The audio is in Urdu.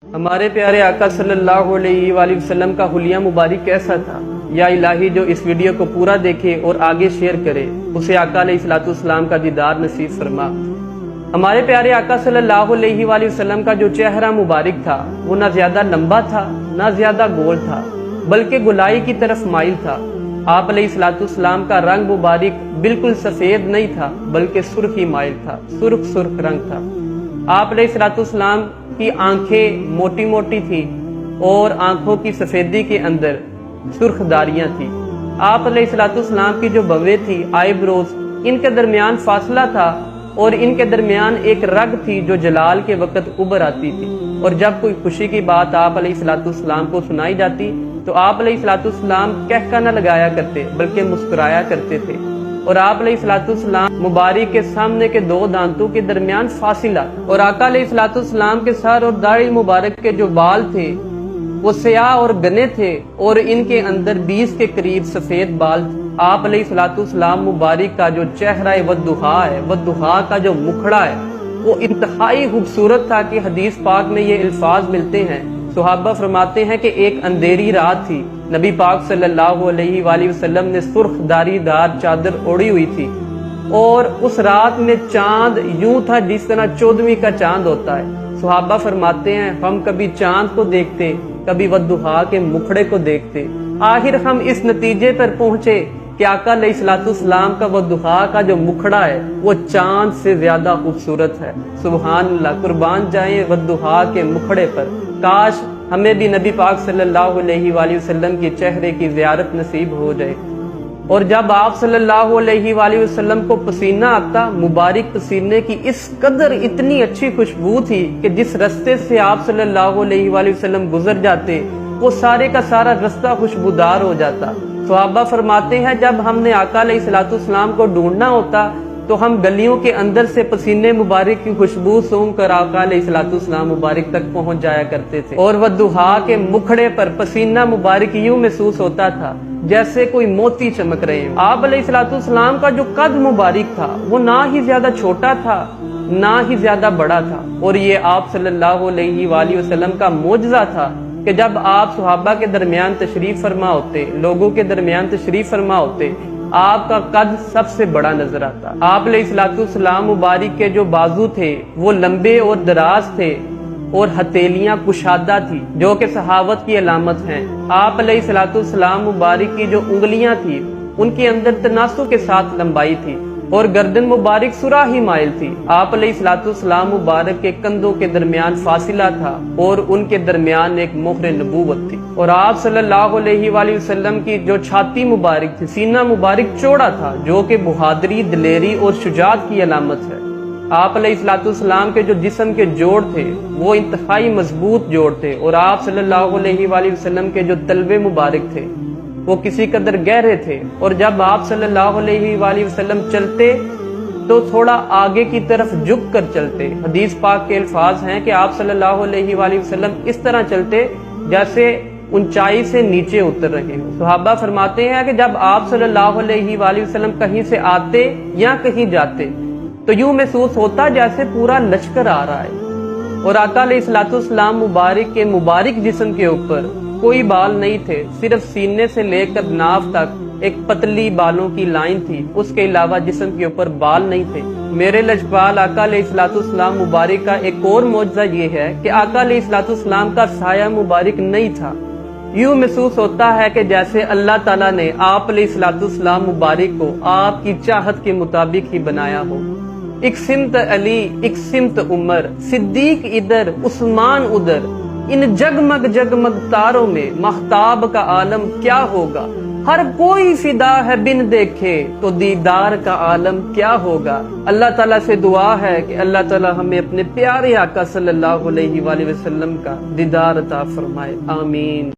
ہمارے پیارے آقا صلی اللہ علیہ وآلہ وسلم کا حلیہ مبارک کیسا تھا؟ یا الہی جو اس ویڈیو کو پورا دیکھے اور آگے شیئر کرے اسے آقا علیہ السلام کا دیدار نصیب فرما۔ ہمارے پیارے آقا صلی اللہ علیہ وآلہ وسلم کا جو چہرہ مبارک تھا وہ نہ زیادہ لمبا تھا نہ زیادہ گول تھا بلکہ گلائی کی طرف مائل تھا۔ آپ علیہ السلام کا رنگ مبارک بالکل سفید نہیں تھا بلکہ سرخ ہی مائل تھا، سرخ رنگ تھا۔ آپ علیہ السلام کی آنکھیں موٹی موٹی تھی اور آنکھوں کی سفیدی کے اندر سرخ داریاں تھی۔ آپ علیہ السلام کی جو بویں تھی، آئی بروز، ان کے درمیان فاصلہ تھا اور ان کے درمیان ایک رگ تھی جو جلال کے وقت ابھر آتی تھی، اور جب کوئی خوشی کی بات آپ علیہ السلام کو سنائی جاتی تو آپ علیہ السلام کہکا نہ لگایا کرتے بلکہ مسکرایا کرتے تھے، اور آپ علیہ السلام مبارک کے سامنے کے دو دانتوں کے درمیان فاصلہ، اور آقا علیہ السلام کے سر اور داڑھی مبارک کے جو بال تھے وہ سیاہ اور گنے تھے اور ان کے اندر 20 کے قریب سفید بال تھے۔ آپ علیہ السلام مبارک کا جو چہرہ ودھا کا جو مکھڑا ہے وہ انتہائی خوبصورت تھا کہ حدیث پاک میں یہ الفاظ ملتے ہیں۔ صحابہ فرماتے ہیں کہ ایک اندھیری رات تھی، نبی پاک صلی اللہ علیہ وآلہ وسلم نے سرخ داری دار چادر اوڑی ہوئی تھی، اور اس رات میں چاند یوں تھا جس طرح 14ویں کا چاند ہوتا ہے۔ صحابہ فرماتے ہیں ہم کبھی چاند کو دیکھتے، کبھی ودھا کے مکھڑے کو دیکھتے، آخر ہم اس نتیجے پر پہنچے کہ آقا علیہ السلام کا ودھا کا جو مکھڑا ہے وہ چاند سے زیادہ خوبصورت ہے۔ سبحان اللہ، قربان جائیں ودھا کے مکھڑے پر۔ کاش ہمیں بھی نبی پاک صلی اللہ علیہ وآلہ وسلم کے چہرے کی زیارت نصیب ہو جائے، اور جب آپ صلی اللہ علیہ وآلہ وسلم کو پسینہ آتا، مبارک پسینے کی اس قدر اتنی اچھی خوشبو تھی کہ جس رستے سے آپ صلی اللہ علیہ وآلہ وسلم گزر جاتے وہ سارے کا سارا رستہ خوشبودار ہو جاتا۔ صحابہ فرماتے ہیں جب ہم نے آقا علیہ السلام کو ڈھونڈنا ہوتا تو ہم گلیوں کے اندر سے پسینے مبارک کی خوشبو سونگھ کر آقا علیہ السلام مبارک تک پہنچ جایا کرتے تھے، اور ودھا کے مکھڑے پر پسینہ مبارک یوں محسوس ہوتا تھا جیسے کوئی موتی چمک رہے ہیں۔ آپ علیہ السلام کا جو قد مبارک تھا وہ نہ ہی زیادہ چھوٹا تھا نہ ہی زیادہ بڑا تھا، اور یہ آپ صلی اللہ علیہ وآلہ وسلم کا معجزہ تھا کہ جب آپ صحابہ کے درمیان تشریف فرما ہوتے، لوگوں کے درمیان تشریف فرما ہوتے، آپ کا قد سب سے بڑا نظر آتا۔ آپ علیہ السلام مبارک کے جو بازو تھے وہ لمبے اور دراز تھے اور ہتھیلیاں کشادہ تھی جو کہ صحابت کی علامت ہیں۔ آپ علیہ السلام مبارک کی جو انگلیاں تھی ان کے اندر تناسب کے ساتھ لمبائی تھی، اور گردن مبارک سراہی مائل تھی۔ آپ علیہ السلام مبارک کے کندھوں کے درمیان فاصلہ تھا اور ان کے درمیان ایک مہر نبوت تھی، اور آپ صلی اللہ علیہ وآلہ وسلم کی جو چھاتی مبارک تھی، سینہ مبارک چوڑا تھا جو کہ بہادری، دلیری اور شجاعت کی علامت ہے۔ آپ علیہ السلام کے جو جسم کے جوڑ تھے وہ انتہائی مضبوط جوڑ تھے، اور آپ صلی اللہ علیہ وآلہ وسلم کے جو تلوے مبارک تھے وہ کسی قدر گہرے تھے، اور جب آپ صلی اللہ علیہ وآلہ وسلم چلتے تو تھوڑا آگے کی طرف جھک کر چلتے۔ حدیث پاک کے الفاظ ہیں کہ آپ صلی اللہ علیہ وآلہ وسلم اس طرح چلتے جیسے اونچائی سے نیچے اتر رہے ہوں۔ صحابہ فرماتے ہیں کہ جب آپ صلی اللہ علیہ وآلہ وسلم کہیں سے آتے یا کہیں جاتے تو یوں محسوس ہوتا جیسے پورا لشکر آ رہا ہے، اور آقا علیہ السلام مبارک کے مبارک جسم کے اوپر کوئی بال نہیں تھے، صرف سینے سے لے کر ناف تک ایک پتلی بالوں کی لائن تھی، اس کے علاوہ جسم کے اوپر بال نہیں تھے۔ میرے لجپال آقا علیہ السلام مبارک کا ایک اور معجزہ یہ ہے کہ آقا علیہ السلام کا سایہ مبارک نہیں تھا۔ یوں محسوس ہوتا ہے کہ جیسے اللہ تعالیٰ نے آپ علیہ السلام مبارک کو آپ کی چاہت کے مطابق ہی بنایا ہو۔ ایک سمت علی، ایک سمت عمر، صدیق ادھر، عثمان ادھر، ان جگمگ تاروں میں مہتاب کا عالم کیا ہوگا؟ ہر کوئی فدا ہے بن دیکھے تو دیدار کا عالم کیا ہوگا؟ اللہ تعالیٰ سے دعا ہے کہ اللہ تعالیٰ ہمیں اپنے پیارے آقا صلی اللہ علیہ وآلہ وسلم کا دیدار عطا فرمائے، آمین۔